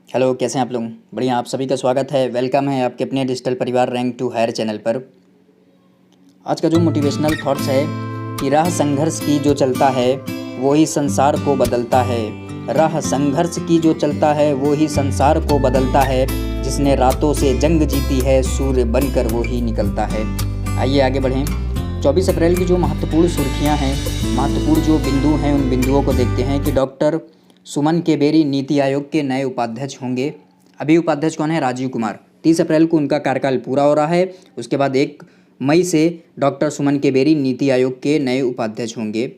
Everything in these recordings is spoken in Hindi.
हेलो, कैसे हैं आप लोग? बढ़िया, आप सभी का स्वागत है, वेलकम है आपके अपने डिजिटल परिवार रैंक टू हायर चैनल पर। आज का जो मोटिवेशनल थॉट्स है कि राह संघर्ष की जो चलता है वो ही संसार को बदलता है। राह संघर्ष की जो चलता है वो ही संसार को बदलता है। जिसने रातों से जंग जीती है सूर्य बनकर वो ही निकलता है। आइए आगे बढ़ें। 24 अप्रैल की जो महत्वपूर्ण सुर्खियाँ हैं, महत्वपूर्ण जो बिंदु हैं, उन बिंदुओं को देखते हैं कि डॉक्टर सुमन केबेरी नीति आयोग के नए उपाध्यक्ष होंगे। अभी उपाध्यक्ष कौन है? राजीव कुमार। 30 अप्रैल को उनका कार्यकाल पूरा हो रहा है। उसके बाद 1 मई से डॉक्टर सुमन केबेरी नीति आयोग के नए उपाध्यक्ष होंगे।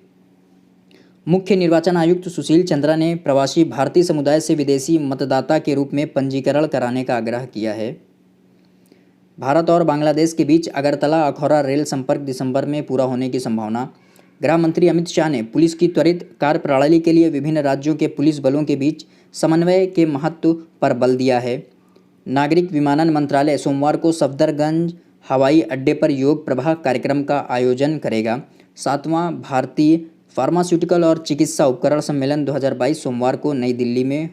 मुख्य निर्वाचन आयुक्त सुशील चंद्रा ने प्रवासी भारतीय समुदाय से विदेशी मतदाता के रूप में पंजीकरण कराने का आग्रह किया है। भारत और बांग्लादेश के बीच अगरतला अखौरा रेल संपर्क दिसंबर में पूरा होने की संभावना। गृह मंत्री अमित शाह ने पुलिस की त्वरित कार्य प्रणाली के लिए विभिन्न राज्यों के पुलिस बलों के बीच समन्वय के महत्व पर बल दिया है। नागरिक विमानन मंत्रालय सोमवार को सफदरगंज हवाई अड्डे पर योग प्रवाह कार्यक्रम का आयोजन करेगा। 7वां भारतीय फार्मास्यूटिकल और चिकित्सा उपकरण सम्मेलन 2022 सोमवार को नई दिल्ली में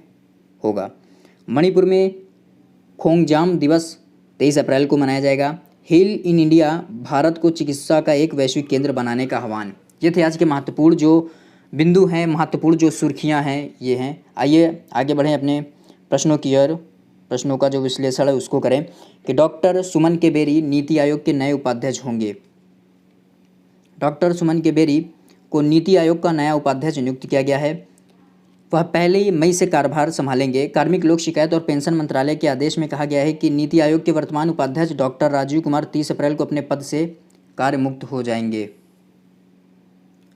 होगा। मणिपुर में खोंगजाम दिवस 23 अप्रैल को मनाया जाएगा। हील इन इंडिया, भारत को चिकित्सा का एक वैश्विक केंद्र बनाने का आह्वान। ये थे आज के महत्वपूर्ण जो बिंदु हैं, महत्वपूर्ण जो सुर्खियां हैं, ये हैं। आइए आगे बढ़ें अपने प्रश्नों की ओर। प्रश्नों का जो विश्लेषण है उसको करें कि डॉक्टर सुमन केबेरी नीति आयोग के नए उपाध्यक्ष होंगे। डॉक्टर सुमन केबेरी को नीति आयोग का नया उपाध्यक्ष नियुक्त किया गया है। वह पहले मई से कार्यभार संभालेंगे। कार्मिक लोक शिकायत और पेंशन मंत्रालय के आदेश में कहा गया है कि नीति आयोग के वर्तमान उपाध्यक्ष डॉक्टर राजीव कुमार 30 अप्रैल को अपने पद से कार्य मुक्त हो जाएंगे।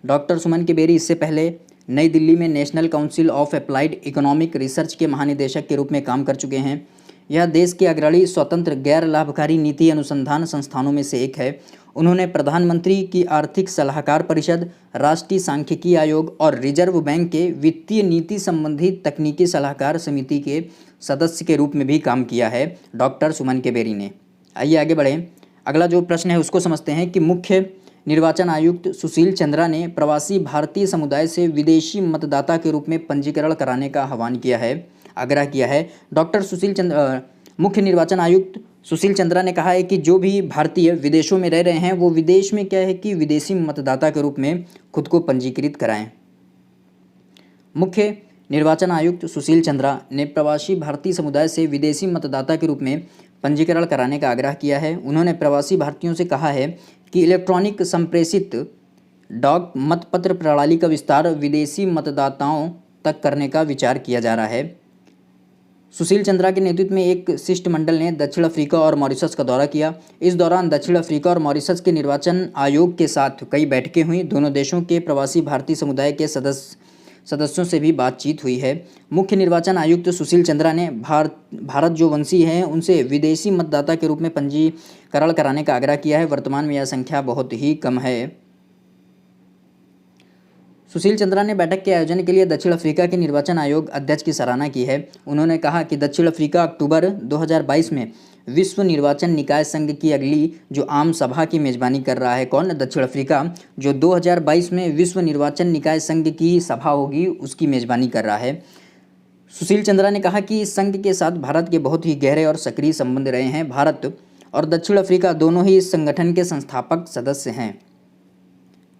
डॉक्टर सुमन केबेरी इससे पहले नई दिल्ली में national council of applied economic research के महानिदेशक के रूप में काम कर चुके हैं। यह देश के अग्रणी स्वतंत्र गैर लाभकारी नीति अनुसंधान संस्थानों में से एक है। उन्होंने प्रधानमंत्री की आर्थिक सलाहकार परिषद, राष्ट्रीय सांख्यिकी आयोग और रिजर्व बैंक के वित्तीय नीति संबंधी तकनीकी सलाहकार समिति के सदस्य के रूप में भी काम किया है डॉक्टर सुमन केबेरी ने। आइए आगे बढ़ें। अगला जो प्रश्न है उसको समझते हैं कि मुख्य निर्वाचन आयुक्त सुशील चंद्रा ने प्रवासी भारतीय समुदाय से विदेशी मतदाता के रूप में पंजीकरण कराने का आह्वान किया है, आग्रह किया है। मुख्य निर्वाचन आयुक्त सुशील चंद्रा ने कहा है कि जो भी भारतीय विदेशों में रह रहे हैं वो विदेश में क्या है कि विदेशी मतदाता के रूप में खुद को पंजीकृत कराएं। मुख्य निर्वाचन आयुक्त सुशील चंद्रा ने प्रवासी भारतीय समुदाय से विदेशी मतदाता के रूप में पंजीकरण कराने का आग्रह किया है। उन्होंने प्रवासी भारतीयों से कहा है कि इलेक्ट्रॉनिक संप्रेषित डाक मतपत्र प्रणाली का विस्तार विदेशी मतदाताओं तक करने का विचार किया जा रहा है। सुशील चंद्रा के नेतृत्व में एक शिष्टमंडल ने दक्षिण अफ्रीका और मॉरिशस का दौरा किया। इस दौरान दक्षिण अफ्रीका और मॉरिशस के निर्वाचन आयोग के साथ कई बैठकें हुई। दोनों देशों के प्रवासी भारतीय समुदाय के सदस्यों से भी बातचीत हुई है। मुख्य निर्वाचन आयुक्त सुशील चंद्रा ने भारत जो वंशी हैं उनसे विदेशी मतदाता के रूप में पंजीकरण कराने का आग्रह किया है। वर्तमान में यह संख्या बहुत ही कम है। सुशील चंद्रा ने बैठक के आयोजन के लिए दक्षिण अफ्रीका के निर्वाचन आयोग अध्यक्ष की सराहना की है। उन्होंने कहा कि दक्षिण अफ्रीका अक्टूबर 2022 में विश्व निर्वाचन निकाय संघ की अगली जो आम सभा की मेजबानी कर रहा है। कौन? दक्षिण अफ्रीका, जो 2022 में विश्व निर्वाचन निकाय संघ की सभा होगी उसकी मेजबानी कर रहा है। सुशील चंद्रा ने कहा कि संघ के साथ भारत के बहुत ही गहरे और सक्रिय संबंध रहे हैं। भारत और दक्षिण अफ्रीका दोनों ही इस संगठन के संस्थापक सदस्य हैं।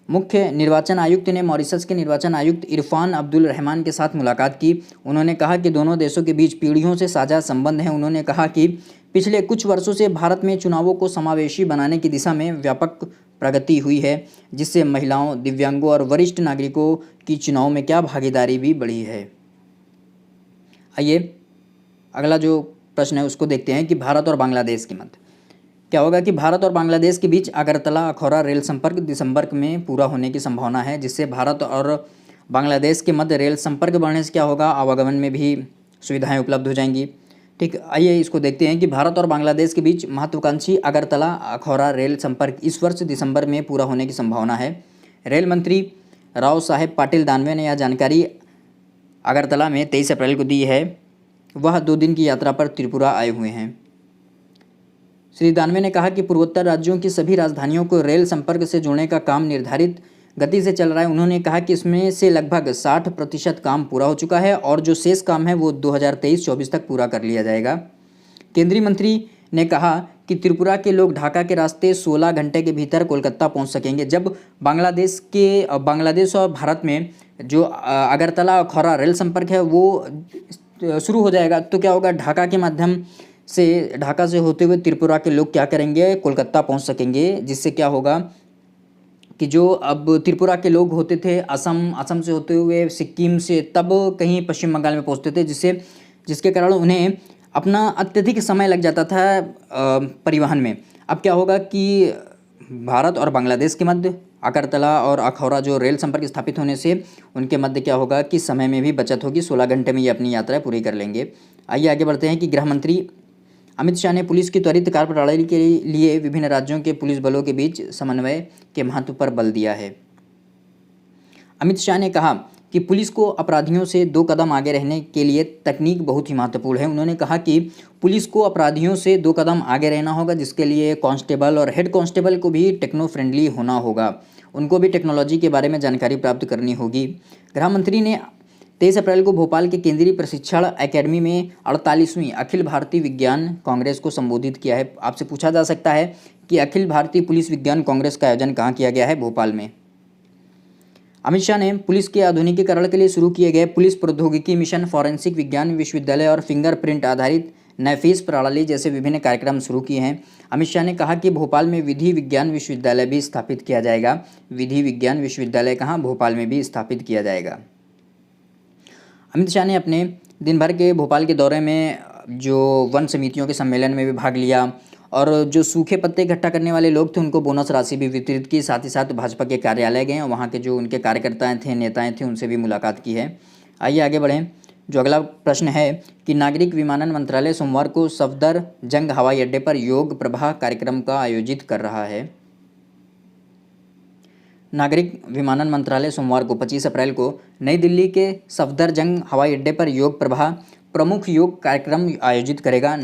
मुख्य निर्वाचन आयुक्त ने मॉरिशस के निर्वाचन आयुक्त इरफान अब्दुल रहमान के साथ मुलाकात की। उन्होंने कहा कि दोनों देशों के बीच पीढ़ियों से साझा संबंध हैं। उन्होंने कहा कि पिछले कुछ वर्षों से भारत में चुनावों को समावेशी बनाने की दिशा में व्यापक प्रगति हुई है, जिससे महिलाओं, दिव्यांगों और वरिष्ठ नागरिकों की चुनाव में क्या भागीदारी भी बढ़ी है। आइए अगला जो प्रश्न है उसको देखते हैं कि भारत और बांग्लादेश की मत क्या होगा कि भारत और बांग्लादेश के बीच अगरतला अखौरा रेल संपर्क दिसंबर में पूरा होने की संभावना है, जिससे भारत और बांग्लादेश के मध्य रेल संपर्क बढ़ने से क्या होगा, आवागमन में भी सुविधाएं उपलब्ध हो जाएंगी। ठीक, आइए इसको देखते हैं कि भारत और बांग्लादेश के बीच महत्वाकांक्षी अगरतला अखौरा रेल संपर्क इस वर्ष दिसंबर में पूरा होने की संभावना है। रेल मंत्री राव साहेब पाटिल दानवे ने यह जानकारी अगरतला में 23 अप्रैल को दी है। वह 2 दिन की यात्रा पर त्रिपुरा आए हुए हैं। श्री दानवे ने कहा कि पूर्वोत्तर राज्यों की सभी राजधानियों को रेल संपर्क से जोड़ने का काम निर्धारित गति से चल रहा है। उन्होंने कहा कि इसमें से लगभग 60% काम पूरा हो चुका है और जो शेष काम है वो 2023-24 तक पूरा कर लिया जाएगा। केंद्रीय मंत्री ने कहा कि त्रिपुरा के लोग ढाका के रास्ते 16 घंटे के भीतर कोलकाता पहुंच सकेंगे। जब बांग्लादेश और भारत में जो अगरतला अखौरा रेल संपर्क है वो शुरू हो जाएगा तो क्या होगा, ढाका से होते हुए त्रिपुरा के लोग क्या करेंगे, कोलकाता पहुंच सकेंगे। जिससे क्या होगा कि जो अब त्रिपुरा के लोग होते थे असम से होते हुए सिक्किम से, तब कहीं पश्चिम बंगाल में पहुंचते थे, जिसके कारण उन्हें अपना अत्यधिक समय लग जाता था परिवहन में। अब क्या होगा कि भारत और बांग्लादेश के मध्य अगरतला और अखौरा जो रेल संपर्क स्थापित होने से उनके मध्य क्या होगा कि समय में भी बचत होगी। 16 घंटे में ये अपनी यात्रा पूरी कर लेंगे। आइए आगे बढ़ते हैं कि गृह मंत्री अमित शाह ने पुलिस की त्वरित कार्य प्रणाली के लिए विभिन्न राज्यों के पुलिस बलों के बीच समन्वय के महत्व पर बल दिया है। अमित शाह ने कहा कि पुलिस को अपराधियों से 2 कदम आगे रहने के लिए तकनीक बहुत ही महत्वपूर्ण है। उन्होंने कहा कि पुलिस को अपराधियों से 2 कदम आगे रहना होगा, जिसके लिए कांस्टेबल और हेड कांस्टेबल को भी टेक्नो फ्रेंडली होना होगा। उनको भी टेक्नोलॉजी के बारे में जानकारी प्राप्त करनी होगी। गृह मंत्री ने 23 अप्रैल को भोपाल के केंद्रीय प्रशिक्षण एकेडमी में 48वीं अखिल भारतीय विज्ञान कांग्रेस को संबोधित किया है। आपसे पूछा जा सकता है कि अखिल भारतीय पुलिस विज्ञान कांग्रेस का आयोजन कहाँ किया गया है? भोपाल में। अमित शाह ने पुलिस के आधुनिकीकरण के लिए शुरू किए गए पुलिस प्रौद्योगिकी मिशन, फॉरेंसिक विज्ञान विश्वविद्यालय और फिंगरप्रिंट आधारित नैफीस प्रणाली जैसे विभिन्न कार्यक्रम शुरू किए हैं। अमित शाह ने कहा कि भोपाल में विधि विज्ञान विश्वविद्यालय भी स्थापित किया जाएगा। विधि विज्ञान विश्वविद्यालय कहाँ? भोपाल में भी स्थापित किया जाएगा। अमित शाह ने अपने दिन भर के भोपाल के दौरे में जो वन समितियों के सम्मेलन में भी भाग लिया और जो सूखे पत्ते इकट्ठा करने वाले लोग थे उनको बोनस राशि भी वितरित की। साथ ही साथ भाजपा के कार्यालय गए और वहाँ के जो उनके कार्यकर्ता थे, नेताएं थे, उनसे भी मुलाकात की है। आइए आगे बढ़ें। जो अगला प्रश्न है कि नागरिक विमानन मंत्रालय सोमवार को सफदरजंग हवाई अड्डे पर योग प्रभा कार्यक्रम का आयोजित कर रहा है। नागरिक विमानन मंत्रालय सोमवार को 25 अप्रैल को नई दिल्ली के सफदरजंग हवाई अड्डे पर योग प्रभा प्रमुख योग कार्यक्रम आयोजित करेगा।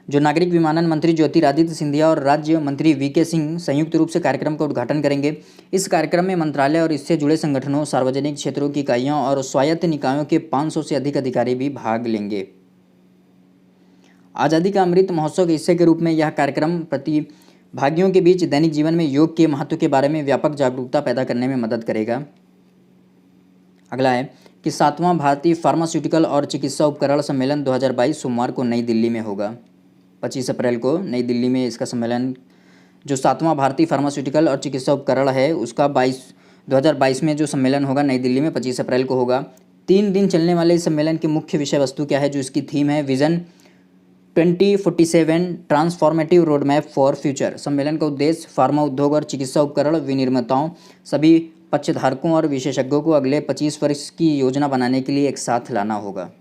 नागरिक विमानन मंत्री ज्योतिरादित्य सिंधिया और राज्य मंत्री वीके सिंह संयुक्त रूप से कार्यक्रम का उद्घाटन करेंगे। इस कार्यक्रम में मंत्रालय और इससे जुड़े संगठनों, सार्वजनिक क्षेत्रों की इकाइयों और स्वायत्त निकायों के 500 से अधिक अधिकारी भी भाग लेंगे। आज़ादी का अमृत महोत्सव के हिस्से के रूप में यह कार्यक्रम प्रतिभागियों के बीच दैनिक जीवन में योग के महत्व के बारे में व्यापक जागरूकता पैदा करने में मदद करेगा। अगला है कि 7वां भारतीय फार्मास्यूटिकल और चिकित्सा उपकरण सम्मेलन 2022 सोमवार को नई दिल्ली में होगा। 25 अप्रैल को नई दिल्ली में इसका सम्मेलन, जो 7वां भारतीय फार्मास्यूटिकल और चिकित्सा उपकरण है उसका 2022 में जो सम्मेलन होगा नई दिल्ली में 25 अप्रैल को होगा। 3 दिन चलने वाले इस सम्मेलन की मुख्य विषय वस्तु क्या है? जो इसकी थीम है vision 2047 transformative road map for future. सम्मेलन का उद्देश्य फार्मा उद्योग और चिकित्सा उपकरण विनिर्माताओं, सभी पक्षधारकों और विशेषज्ञों को अगले 25 वर्ष की योजना बनाने के लिए एक साथ लाना होगा।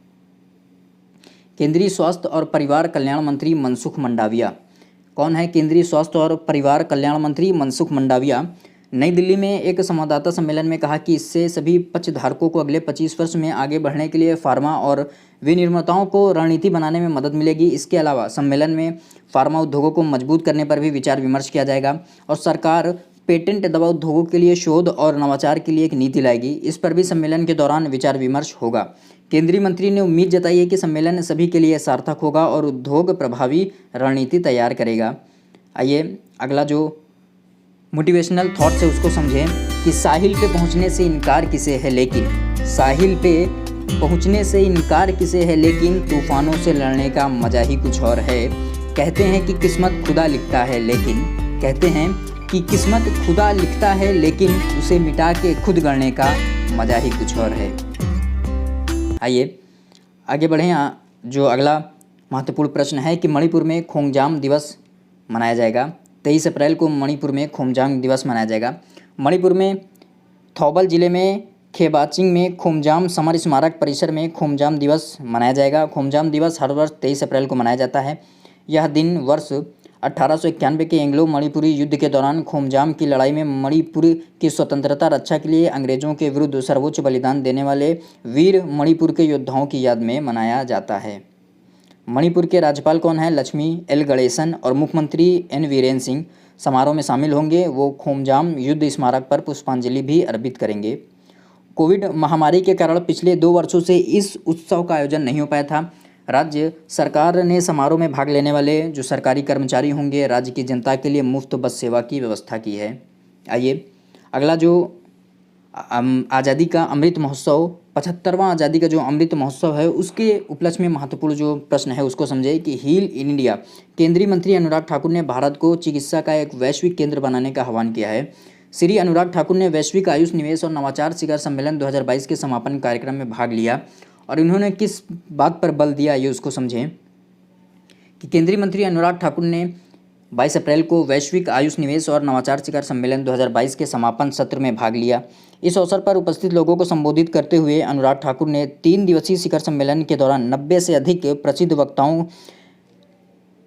केंद्रीय स्वास्थ्य और परिवार कल्याण मंत्री मनसुख मंडाविया। कौन है केंद्रीय स्वास्थ्य और परिवार कल्याण मंत्री? मनसुख मंडाविया नई दिल्ली में एक संवाददाता सम्मेलन में कहा कि इससे सभी पक्षधारकों को अगले 25 वर्ष में आगे बढ़ने के लिए फार्मा और विनिर्माताओं को रणनीति बनाने में मदद मिलेगी। इसके अलावा सम्मेलन में फार्मा उद्योगों को मजबूत करने पर भी विचार विमर्श किया जाएगा और सरकार पेटेंट दवा उद्योगों के लिए शोध और नवाचार के लिए एक नीति लाएगी। इस पर भी सम्मेलन के दौरान विचार विमर्श होगा। केंद्रीय मंत्री ने उम्मीद जताई है कि सम्मेलन सभी के लिए सार्थक होगा और उद्योग प्रभावी रणनीति तैयार करेगा। आइए अगला जो मोटिवेशनल थॉट्स है उसको समझें कि साहिल पे पहुंचने से इनकार किसे है लेकिन, साहिल पे पहुंचने से इनकार किसे है लेकिन तूफानों से लड़ने का मजा ही कुछ और है। कहते हैं कि किस्मत खुदा लिखता है लेकिन, कहते हैं कि किस्मत खुदा लिखता है लेकिन उसे मिटा के खुद गढ़ने का मजा ही कुछ और है। आइए आगे बढ़ें। जो अगला महत्वपूर्ण प्रश्न है कि मणिपुर में खोंगजाम दिवस मनाया जाएगा। 23 अप्रैल को मणिपुर में खोमजाम दिवस मनाया जाएगा। मणिपुर में थौबल जिले में खेबाचिंग में खोमजाम समर स्मारक परिसर में खोमजाम दिवस मनाया जाएगा। खोमजाम दिवस हर वर्ष 23 अप्रैल को मनाया जाता है। यह दिन वर्ष 1891 के एंग्लो मणिपुरी युद्ध के दौरान खोमजाम की लड़ाई में मणिपुर की स्वतंत्रता रक्षा के लिए अंग्रेजों के विरुद्ध सर्वोच्च बलिदान देने वाले वीर मणिपुर के योद्धाओं की याद में मनाया जाता है। मणिपुर के राज्यपाल कौन है? लक्ष्मी एल गणेशन और मुख्यमंत्री एन वीरेन सिंह। समारोह में शामिल होंगे। वो खोमजाम युद्ध स्मारक पर पुष्पांजलि भी अर्पित करेंगे। कोविड महामारी के कारण पिछले 2 वर्षों से इस उत्सव का आयोजन नहीं हो पाया था। राज्य सरकार ने समारोह में भाग लेने वाले जो सरकारी कर्मचारी होंगे, राज्य की जनता के लिए मुफ्त बस सेवा की व्यवस्था की है। आइए अगला जो आज़ादी का अमृत महोत्सव, 75वां आज़ादी का जो अमृत महोत्सव है, उसके उपलक्ष्य में महत्वपूर्ण जो प्रश्न है उसको समझे कि हील इन इंडिया। केंद्रीय मंत्री अनुराग ठाकुर ने भारत को चिकित्सा का एक वैश्विक केंद्र बनाने का आह्वान किया है। श्री अनुराग ठाकुर ने वैश्विक आयुष निवेश और नवाचार शिखर सम्मेलन 2022 के समापन कार्यक्रम में भाग लिया और इन्होंने किस बात पर बल दिया, ये उसको समझें कि केंद्रीय मंत्री अनुराग ठाकुर ने 22 अप्रैल को वैश्विक आयुष निवेश और नवाचार शिखर सम्मेलन 2022 के समापन सत्र में भाग लिया। इस अवसर पर उपस्थित लोगों को संबोधित करते हुए अनुराग ठाकुर ने 3 दिवसीय शिखर सम्मेलन के दौरान 90 से अधिक प्रसिद्ध वक्ताओं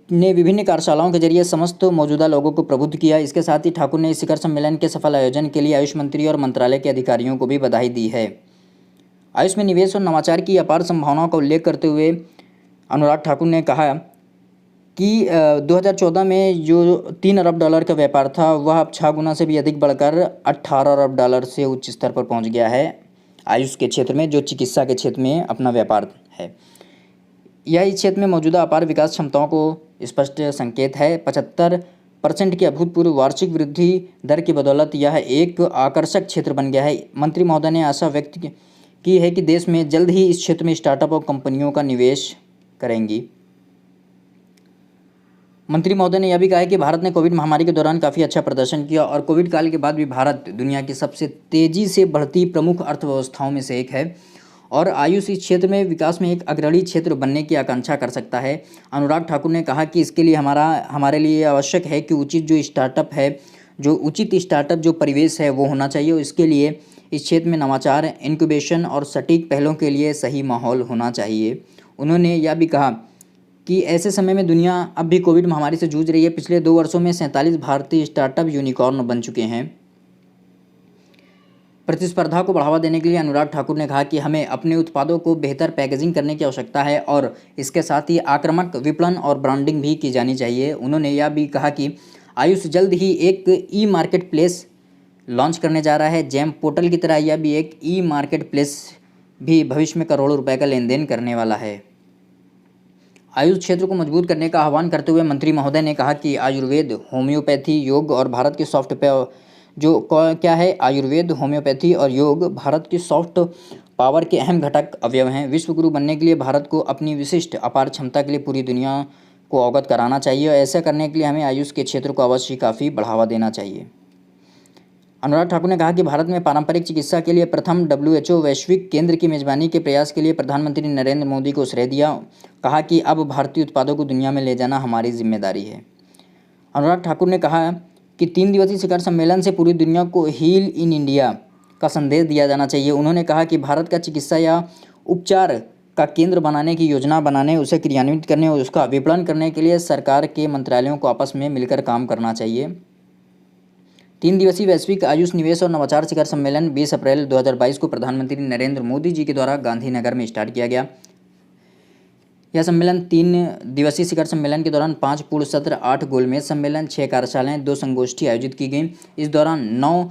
ने विभिन्न कार्यशालाओं के जरिए समस्त मौजूदा लोगों को प्रबुद्ध किया। इसके साथ ही ठाकुर ने इस शिखर सम्मेलन के सफल आयोजन के लिए आयुष मंत्री और मंत्रालय के अधिकारियों को भी बधाई दी है। आयुष में निवेश और नवाचार की अपार संभावनाओं का उल्लेख करते हुए अनुराग ठाकुर ने कहा कि 2014 में जो $3 अरब का व्यापार था, वह अब 6 गुना से भी अधिक बढ़कर $18 अरब से उच्च स्तर पर पहुंच गया है। आयुष के क्षेत्र में, जो चिकित्सा के क्षेत्र में अपना व्यापार है, यह इस क्षेत्र में मौजूदा अपार विकास क्षमताओं को स्पष्ट संकेत है। 75% की अभूतपूर्व वार्षिक वृद्धि दर की बदौलत यह एक आकर्षक क्षेत्र बन गया है। मंत्री महोदय ने आशा व्यक्त की है कि देश में जल्द ही इस क्षेत्र में स्टार्टअप और कंपनियों का निवेश करेंगी। मंत्री महोदय ने यह भी कहा है कि भारत ने कोविड महामारी के दौरान काफ़ी अच्छा प्रदर्शन किया और कोविड काल के बाद भी भारत दुनिया की सबसे तेज़ी से बढ़ती प्रमुख अर्थव्यवस्थाओं में से एक है और आयुष इस क्षेत्र में विकास में एक अग्रणी क्षेत्र बनने की आकांक्षा कर सकता है। अनुराग ठाकुर ने कहा कि इसके लिए हमारे लिए आवश्यक है कि उचित स्टार्टअप जो परिवेश है वो होना चाहिए और इसके लिए इस क्षेत्र में नवाचार, इंक्यूबेशन और सटीक पहलों के लिए सही माहौल होना चाहिए। उन्होंने यह भी कहा कि ऐसे समय में दुनिया अब भी कोविड महामारी से जूझ रही है। पिछले 2 वर्षों में 47 भारतीय स्टार्टअप यूनिकॉर्न बन चुके हैं। प्रतिस्पर्धा को बढ़ावा देने के लिए अनुराग ठाकुर ने कहा कि हमें अपने उत्पादों को बेहतर पैकेजिंग करने की आवश्यकता है और इसके साथ ही आक्रामक विपणन और ब्रांडिंग भी की जानी चाहिए। उन्होंने यह भी कहा कि आयुष जल्द ही एक ई मार्केट प्लेस लॉन्च करने जा रहा है। जेम पोर्टल की तरह यह भी एक ई मार्केट प्लेस भी भविष्य में करोड़ों रुपए का लेन देन करने वाला है। आयुष क्षेत्र को मजबूत करने का आह्वान करते हुए मंत्री महोदय ने कहा कि आयुर्वेद, होम्योपैथी, योग और भारत के सॉफ्ट आयुर्वेद, होम्योपैथी और योग भारत की सॉफ्ट पावर के अहम घटक अवयव हैं। विश्व गुरु बनने के लिए भारत को अपनी विशिष्ट अपार क्षमता के लिए पूरी दुनिया को अवगत कराना चाहिए और ऐसा करने के लिए हमें आयुष के क्षेत्र को अवश्य काफ़ी बढ़ावा देना चाहिए। अनुराग ठाकुर ने कहा कि भारत में पारंपरिक चिकित्सा के लिए प्रथम WHO वैश्विक केंद्र की मेजबानी के प्रयास के लिए प्रधानमंत्री नरेंद्र मोदी को श्रेय दिया। कहा कि अब भारतीय उत्पादों को दुनिया में ले जाना हमारी जिम्मेदारी है। अनुराग ठाकुर ने कहा कि 3 दिवसीय शिखर सम्मेलन से पूरी दुनिया को हील इन इंडिया का संदेश दिया जाना चाहिए। उन्होंने कहा कि भारत का चिकित्सा या उपचार का केंद्र बनाने की योजना बनाने, उसे क्रियान्वित करने और उसका विपणन करने के लिए सरकार के मंत्रालयों को आपस में मिलकर काम करना चाहिए। 3 दिवसीय वैश्विक आयुष निवेश और नवाचार शिखर सम्मेलन 20 अप्रैल 2022 को प्रधानमंत्री नरेंद्र मोदी जी के द्वारा गांधीनगर में स्टार्ट किया गया। यह सम्मेलन 3 दिवसीय शिखर सम्मेलन के दौरान 5 पूर्ण सत्र, 8 गोलमेज सम्मेलन, 6 कार्यशालाएं, 2 संगोष्ठी आयोजित की गई। इस दौरान 9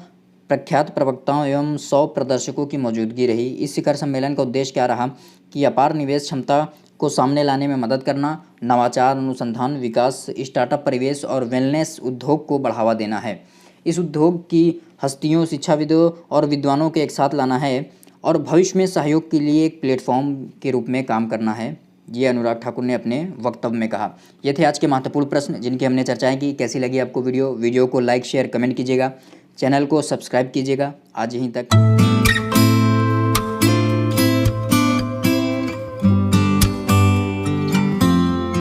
प्रख्यात प्रवक्ताओं एवं 100 प्रदर्शकों की मौजूदगी रही। इस शिखर सम्मेलन का उद्देश्य क्या रहा कि अपार निवेश क्षमता को सामने लाने में मदद करना, नवाचार, अनुसंधान, विकास, स्टार्टअप परिवेश और वेलनेस उद्योग को बढ़ावा देना है। इस उद्योग की हस्तियों, शिक्षाविदों और विद्वानों को एक साथ लाना है और भविष्य में सहयोग के लिए एक प्लेटफॉर्म के रूप में काम करना है। ये अनुराग ठाकुर ने अपने वक्तव्य में कहा। ये थे आज के महत्वपूर्ण प्रश्न जिनकी हमने चर्चाएं की। कैसी लगी आपको वीडियो को लाइक, शेयर, कमेंट कीजिएगा। चैनल को सब्सक्राइब कीजिएगा। आज यहीं तक।